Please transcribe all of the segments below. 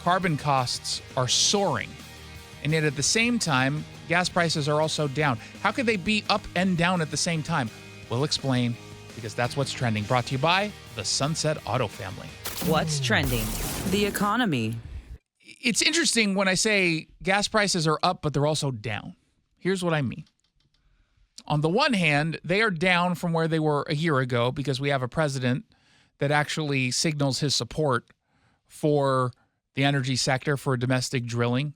carbon costs are soaring. And yet at the same time, gas prices are also down. How could they be up and down at the same time? We'll explain, because that's what's trending. Brought to you by the Sunset Auto family. What's trending? The economy. It's interesting when I say gas prices are up, but they're also down. Here's what I mean. On the one hand, they are down from where they were a year ago because we have a president that actually signals his support for the energy sector, for domestic drilling.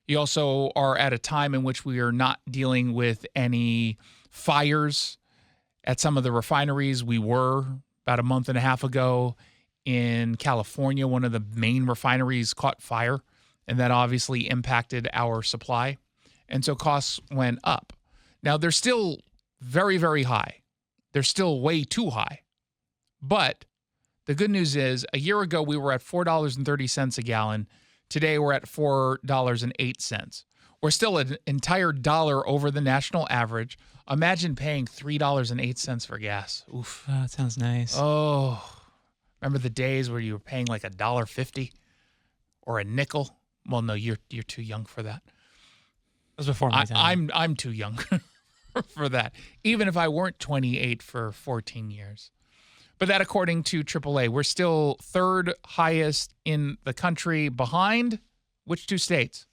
You also are at a time in which we are not dealing with any fires at some of the refineries. We were about a month and a half ago in California. One of the main refineries caught fire, and that obviously impacted our supply. And so costs went up. Now, they're still very, very high. They're still way too high. But the good news is a year ago, we were at $4.30 a gallon. Today, we're at $4.08. We're still an entire dollar over the national average. Imagine paying $3.08 for gas. Oof. Oh, that sounds nice. Oh, remember the days where you were paying like $1.50 or a nickel? Well, no, you're too young for that. That was before my time. I'm too young for that, even if I weren't 28 for 14 years. But that, according to AAA, we're still third highest in the country, behind which two states?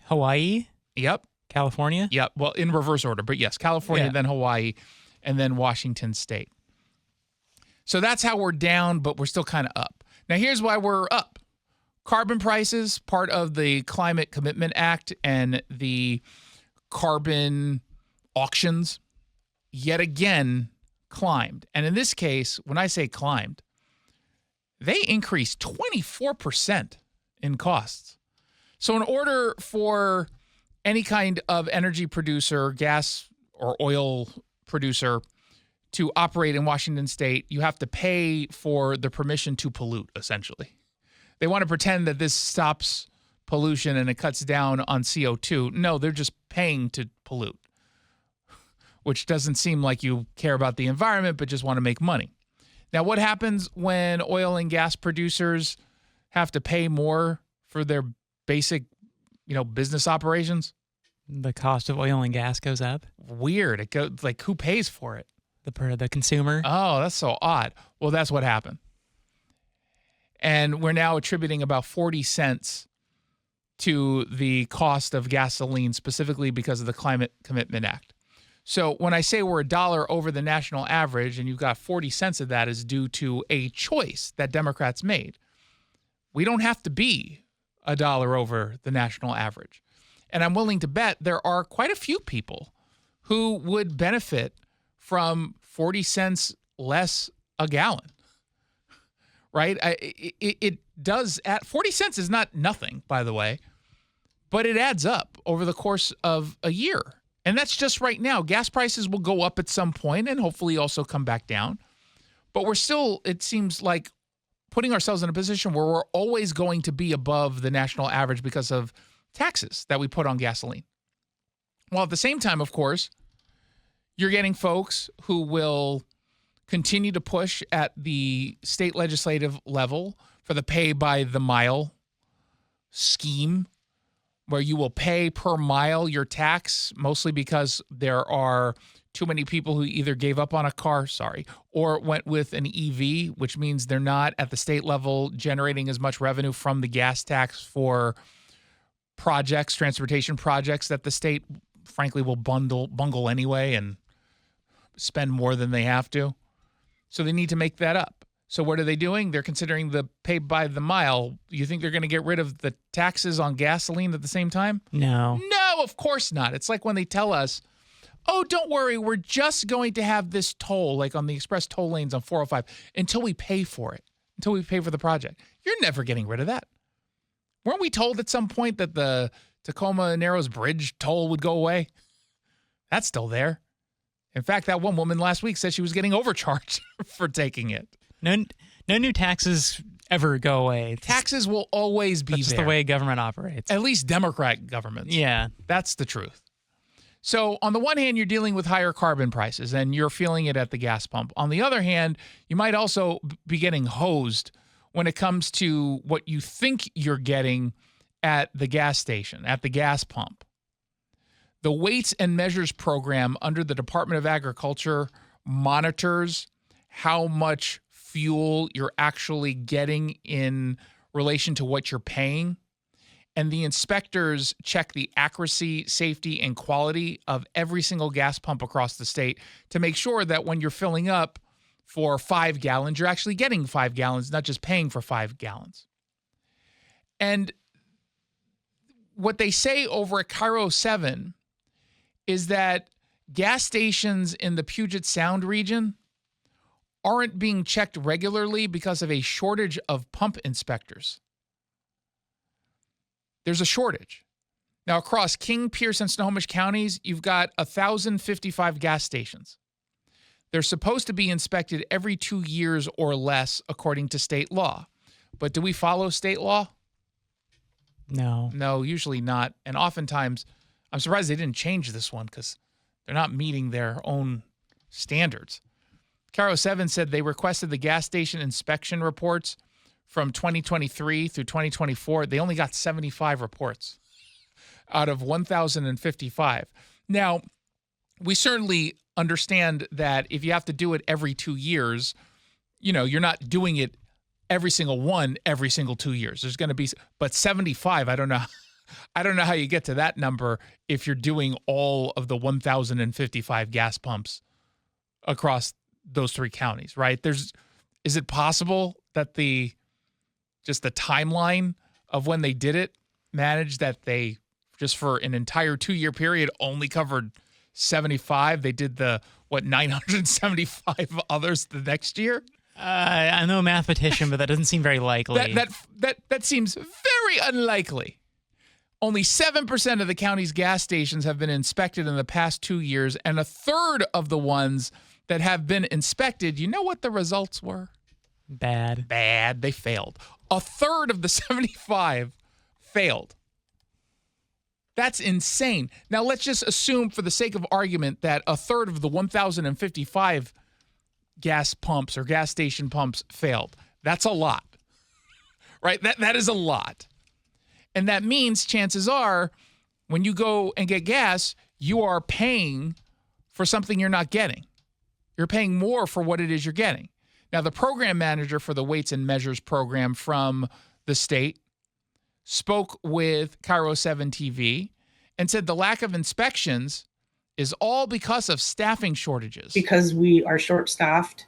Hawaii? Yep. California? Yep. Well, in reverse order, but yes, California, then Hawaii, and then Washington State. So that's how we're down, but we're still kind of up. Now, here's why we're up. Carbon prices, part of the Climate Commitment Act and the carbon auctions, yet again climbed. And in this case, when I say climbed, they increased 24% in costs. So in order for any kind of energy producer, gas or oil producer, to operate in Washington State, you have to pay for the permission to pollute, essentially. They want to pretend that this stops pollution and it cuts down on CO2. No, they're just paying to pollute, which doesn't seem like you care about the environment, but just want to make money. Now, what happens when oil and gas producers have to pay more for their basic, business operations? The cost of oil and gas goes up. Weird. It goes like, who pays for it? The consumer. Oh, that's so odd. Well, that's what happened. And we're now attributing about 40 cents to the cost of gasoline, specifically because of the Climate Commitment Act. So when I say we're $1 over the national average, and you've got 40 cents of that is due to a choice that Democrats made, we don't have to be $1 over the national average. And I'm willing to bet there are quite a few people who would benefit from 40 cents less a gallon. Right? It does add. 40 cents is not nothing, by the way, but it adds up over the course of a year. And that's just right now. Gas prices will go up at some point and hopefully also come back down. But we're still, it seems like, putting ourselves in a position where we're always going to be above the national average because of taxes that we put on gasoline. Well, at the same time, of course, you're getting folks who will continue to push at the state legislative level for the pay by the mile scheme, where you will pay per mile your tax, mostly because there are too many people who either gave up on a car, or went with an EV, which means they're not at the state level generating as much revenue from the gas tax for projects, transportation projects that the state, frankly, will bungle anyway and spend more than they have to. So they need to make that up. So what are they doing? They're considering the pay by the mile. You think they're going to get rid of the taxes on gasoline at the same time? No. No, of course not. It's like when they tell us, oh, don't worry, we're just going to have this toll, like on the express toll lanes on 405, until we pay for it, until we pay for the project. You're never getting rid of that. Weren't we told at some point that the Tacoma Narrows Bridge toll would go away? That's still there. In fact, that one woman last week said she was getting overcharged for taking it. No new taxes ever go away. Taxes will always be there. That's just the way government operates. At least Democrat governments. Yeah. That's the truth. So on the one hand, you're dealing with higher carbon prices, and you're feeling it at the gas pump. On the other hand, you might also be getting hosed when it comes to what you think you're getting at the gas station, at the gas pump. The Weights and Measures program under the Department of Agriculture monitors how much fuel you're actually getting in relation to what you're paying. And the inspectors check the accuracy, safety, and quality of every single gas pump across the state to make sure that when you're filling up for 5 gallons, you're actually getting 5 gallons, not just paying for 5 gallons. And what they say over at Cairo 7 is that gas stations in the Puget Sound region aren't being checked regularly because of a shortage of pump inspectors. There's a shortage. Now, across King, Pierce, and Snohomish counties, you've got 1,055 gas stations. They're supposed to be inspected every 2 years or less, according to state law. But do we follow state law? No. No, usually not. And oftentimes, I'm surprised they didn't change this one because they're not meeting their own standards. Cairo 7 said they requested the gas station inspection reports from 2023 through 2024. They only got 75 reports out of 1,055. Now, we certainly understand that if you have to do it every 2 years, you're not doing it every single one every single 2 years. There's going to be, but 75, I don't know how you get to that number if you're doing all of the 1,055 gas pumps across those 3 counties, right? Is it possible that the timeline of when they did it managed that they just for an entire 2-year period only covered 75? They did 975 others the next year? I'm no mathematician, but that doesn't seem very likely. That seems very unlikely. Only 7% of the county's gas stations have been inspected in the past 2 years, and a third of the ones that have been inspected, you know what the results were? Bad. They failed. A third of the 75 failed. That's insane. Now, let's just assume, for the sake of argument, that a third of the 1,055 gas pumps or gas station pumps failed. That's a lot, right? That is a lot. And that means chances are when you go and get gas, you are paying for something you're not getting. You're paying more for what it is you're getting. Now, the program manager for the Weights and Measures program from the state spoke with Cairo 7 TV and said the lack of inspections is all because of staffing shortages. Because we are short-staffed,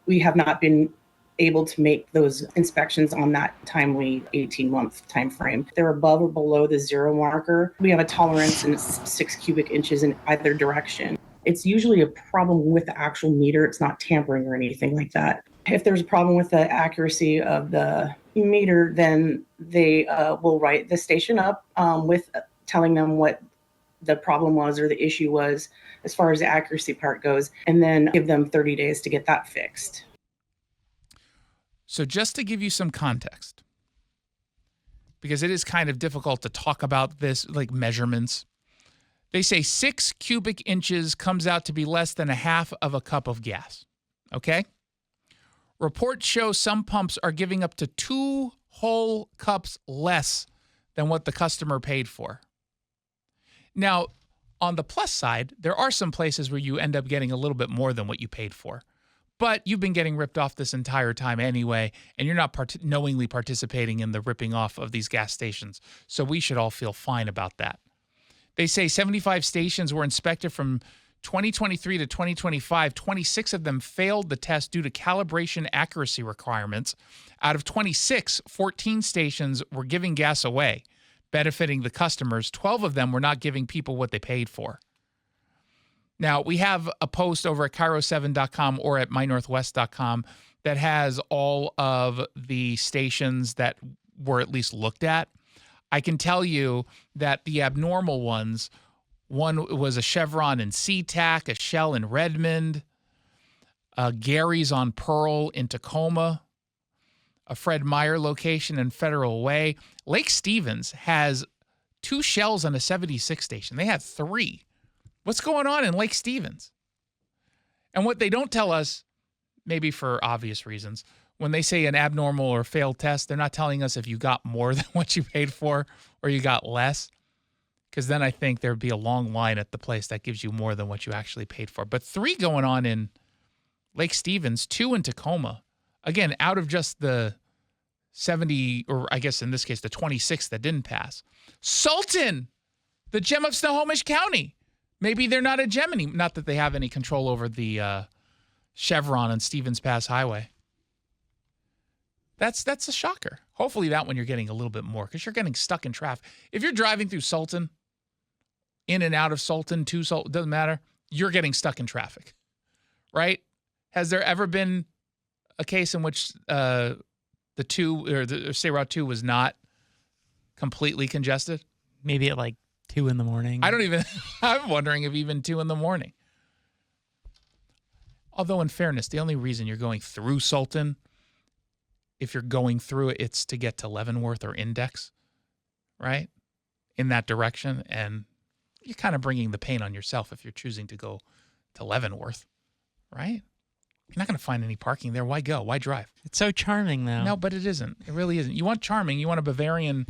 we have not been able to make those inspections on that timely 18-month time frame. They're above or below the 0 marker. We have a tolerance in 6 cubic inches in either direction. It's usually a problem with the actual meter. It's not tampering or anything like that. If there's a problem with the accuracy of the meter, then they will write the station up with telling them what the problem was or the issue was as far as the accuracy part goes, and then give them 30 days to get that fixed. So just to give you some context, because it is kind of difficult to talk about this, like measurements, they say 6 cubic inches comes out to be less than a half of a cup of gas, okay? Reports show some pumps are giving up to 2 whole cups less than what the customer paid for. Now, on the plus side, there are some places where you end up getting a little bit more than what you paid for. But you've been getting ripped off this entire time anyway, and you're not knowingly participating in the ripping off of these gas stations. So we should all feel fine about that. They say 75 stations were inspected from 2023 to 2025. 26 of them failed the test due to calibration accuracy requirements. Out of 26, 14 stations were giving gas away, benefiting the customers. 12 of them were not giving people what they paid for. Now, we have a post over at Cairo7.com or at mynorthwest.com that has all of the stations that were at least looked at. I can tell you that the abnormal ones, one was a Chevron in SeaTac, a Shell in Redmond, Gary's on Pearl in Tacoma, a Fred Meyer location in Federal Way. Lake Stevens has 2 Shells and a 76 station. They had 3. What's going on in Lake Stevens? And what they don't tell us, maybe for obvious reasons, when they say an abnormal or failed test, they're not telling us if you got more than what you paid for or you got less. Because then I think there'd be a long line at the place that gives you more than what you actually paid for. But 3 going on in Lake Stevens, 2 in Tacoma. Again, out of just the 70, or I guess in this case, the 26 that didn't pass. Sultan, the gem of Snohomish County. Maybe they're not a gem anymore. Not that they have any control over the Chevron and Stevens Pass Highway. That's a shocker. Hopefully that one you're getting a little bit more because you're getting stuck in traffic. If you're driving through Sultan, in and out of Sultan, to Sultan, doesn't matter, you're getting stuck in traffic, right? Has there ever been a case in which the State Route 2 was not completely congested? Maybe at like 2 in the morning. I'm wondering if even 2 in the morning. Although in fairness, the only reason you're going through Sultan, if you're going through it, it's to get to Leavenworth or Index, right? In that direction. And you're kind of bringing the pain on yourself if you're choosing to go to Leavenworth, right? You're not going to find any parking there. Why go? Why drive? It's so charming, though. No, but it isn't. It really isn't. You want charming. You want a Bavarian.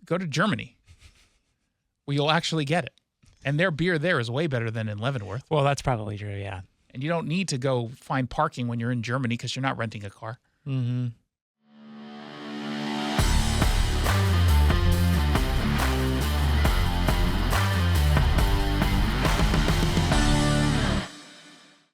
Go to Germany, where you'll actually get it. And their beer there is way better than in Leavenworth. Well, that's probably true, yeah. And you don't need to go find parking when you're in Germany because you're not renting a car. Mm-hmm.